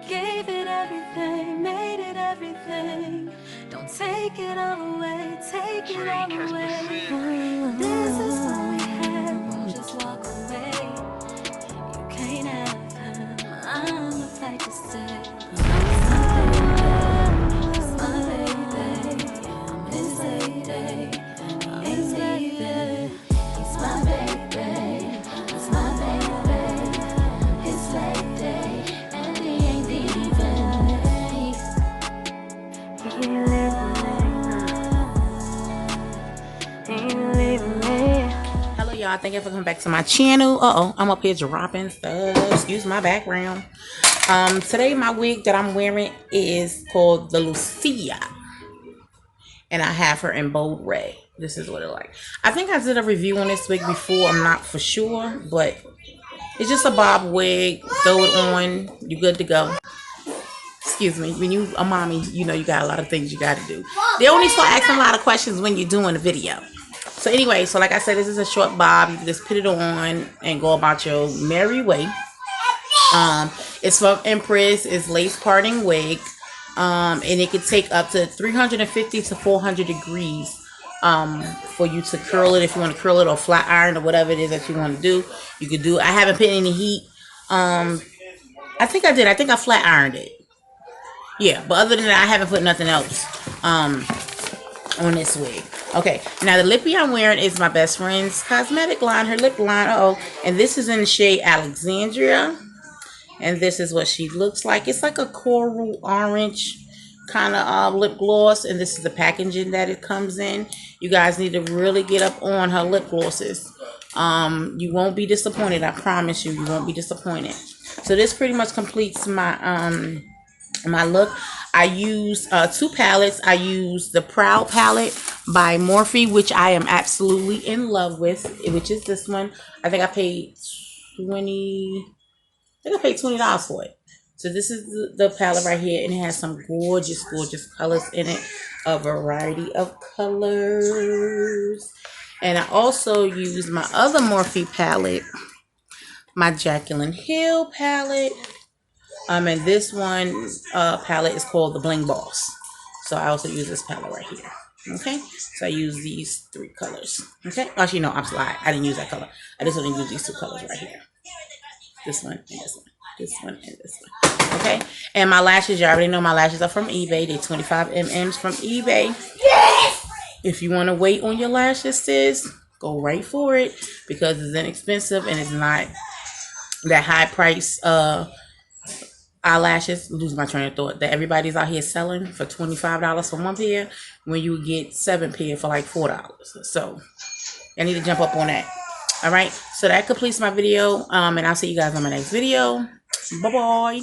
Gave it everything, made it everything. Don't take it all away, take it all away. This is what we had, won't just walk away. You can't have him, I'ma fight to stay. He's my baby, I'm his lady. He's my baby, he's my baby, his lady. Hello y'all, thank you for coming back to my channel. I'm up here dropping stuff. Excuse my background. Today my wig that I'm wearing is called the Lucia, and I have her in bold red. This is what it like. I think I did a review on this wig before. I'm not for sure, but it's just a bob wig. Throw it on, you good to go. Excuse me, when you a mommy, you know you got a lot of things you got to do. They only start asking a lot of questions when you're doing a video. So anyway, so like I said, this is a short bob. You can just put it on and go about your merry way. It's from Empress. It's lace parting wig. And it can take up to 350 to 400 degrees for you to curl it. If you want to curl it or flat iron or whatever it is that you want to do, you could do. I haven't put any heat. I think I did. I think I flat ironed it. Yeah, but other than that, I haven't put nothing else on this wig. Okay, now the lippy I'm wearing is my best friend's cosmetic line, her lip line. And this is in the shade Alexandria. And this is what she looks like. It's like a coral orange kind of lip gloss. And this is the packaging that it comes in. You guys need to really get up on her lip glosses. You won't be disappointed. I promise you, you won't be disappointed. So this pretty much completes my my look. I use two palettes. I use the Proud palette by MORPHE, which I am absolutely in love with, which is this one. I think I paid $20 for it. So this is the palette right here, and it has some gorgeous colors in it, a variety of colors. And I also use my other MORPHE palette, my Jaclyn Hill palette. And this one palette is called the Bling Boss. So I also use this palette right here. Okay, so I use these three colors. Okay, actually no, I'm sorry, I didn't use that color. I just only use these two colors right here. This one and this one. This one and this one. Okay, and my lashes, you already know my lashes are from eBay. They're 25 mm's from eBay. If you want to wait on your lashes, sis, go right for it, because it's inexpensive and it's not that high price eyelashes. Lose my train of thought. That everybody's out here selling for $25 for one pair, when you get 7 pair for like $4. So I need to jump up on that. All right, so that completes my video, and I'll see you guys on my next video. Bye bye.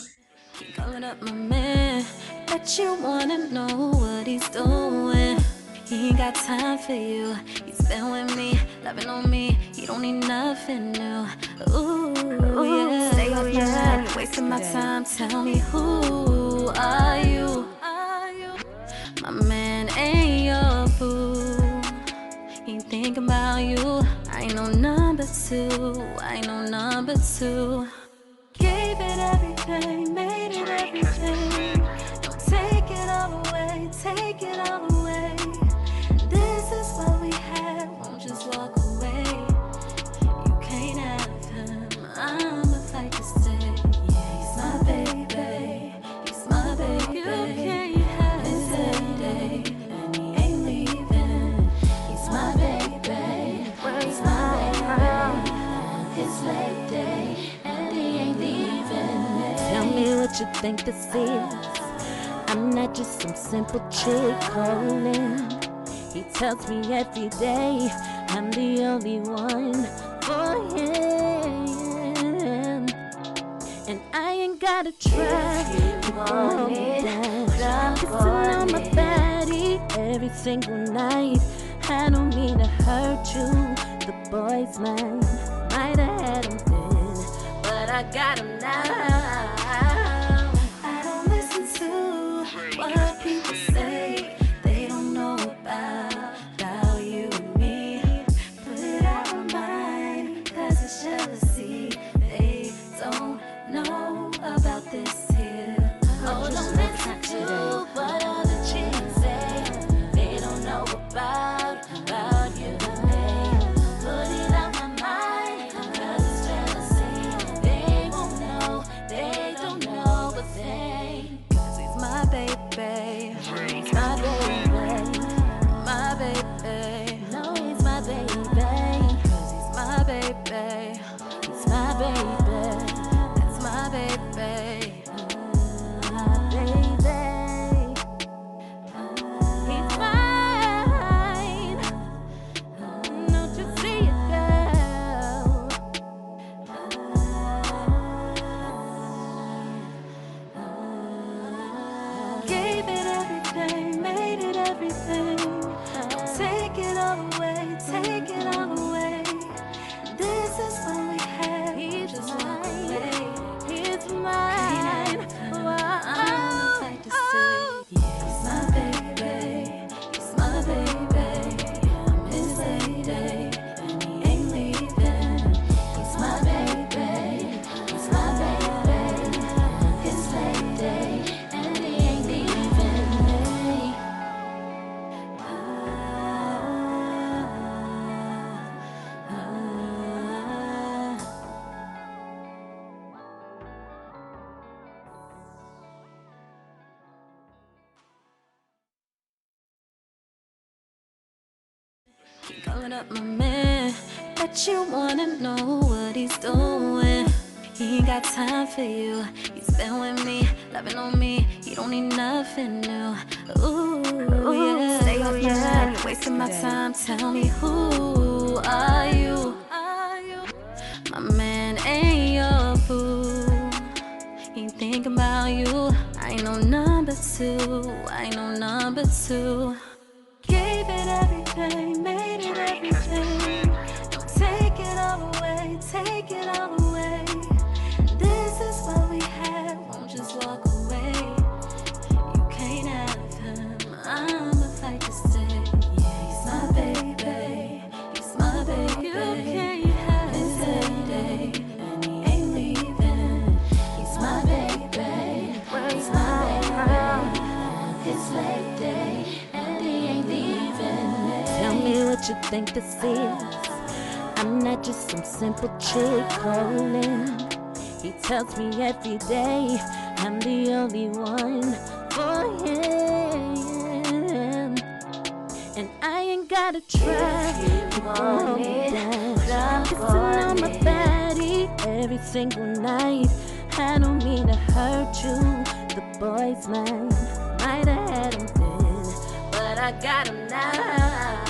Keep calling up my man, bet you wanna know what he's doing. He ain't got time for you. He's been with me, loving on me. He don't need nothing new. Ooh, yeah. Stay off my mind, wasting my time. Tell me, who are you? My man ain't your boo. He ain't thinking about you. I ain't no number two. I ain't no number two. Gave it everything, made it everything. Don't take it all away, take it all away. This is what we had, won't just walk away. You can't have him, I'ma fight to stay. Yeah, he's my baby, he's my baby. You can't have his lady, and he ain't leaving. He's my baby, he's my baby, his lady, and he ain't leaving. Tell me what you think this is. I'm not just some simple chick calling. He tells me every day I'm the only one for him, and I ain't gotta try to calm me down. Kissing on my body every single night. I don't mean to hurt you, the boy's mine. Might have had him then, but I got him now. I don't listen to what people say. They don't know about you and me. Put it out of mind, cause it's jealousy. They don't know about this here. Calling up my man, bet you wanna know what he's doing. He ain't got time for you. He's been with me, loving on me. He don't need nothing new. Ooh, yeah. Stay off my mind, wasting my time. Tell me, who are you? My man ain't your fool. He ain't thinking about you. I ain't no number two. I ain't no number two. Gave it everything, made it everything. Don't take it all away, take it all away. This is what we had, won't just walk away. You can't have him, I'ma fight to stay. Yeah, he's my baby, he's my baby. You can't have his day, and he ain't leaving. He's my baby, he's my baby. His lady, and he ain't leaving. Tell me what you think this is. I'm not just some simple chick calling. He tells me every day I'm the only one for him, and I ain't gotta try to calm me down. Kissing on my body every single night. I don't mean to hurt you, the boy's mine. Might have had him then, but I got him now.